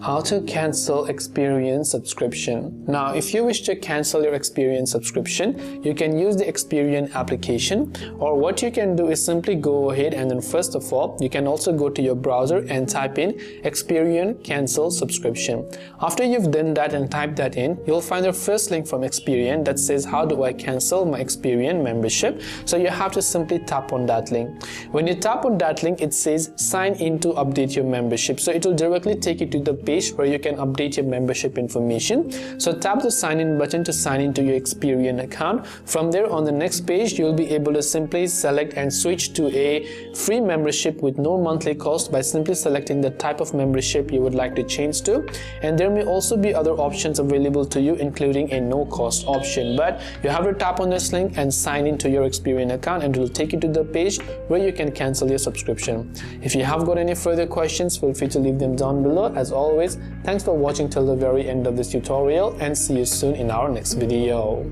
How to cancel Experian subscription. Now, if you wish to cancel your Experian subscription, you can use the Experian application, or what you can do is simply go ahead and then first of all, you can also go to your browser and type in Experian cancel subscription. After you've done that and typed that in, you'll find the first link from Experian that says how do I cancel my Experian membership. So you have to simply tap on that link. When you tap on that link, it says sign in to update your membership. So it will directly take you to the page where you can update your membership information. So tap the sign in button to sign into your Experian account. From there, on the next page, you'll be able to simply select and switch to a free membership with no monthly cost by simply selecting the type of membership you would like to change to. And there may also be other options available to you, including a no cost option, but you have to tap on this link and sign into your Experian account, and it will take you to the page where you can cancel your subscription. If you have got any further questions, feel free to leave them down below. As always, thanks for watching till the very end of this tutorial, and see you soon in our next video.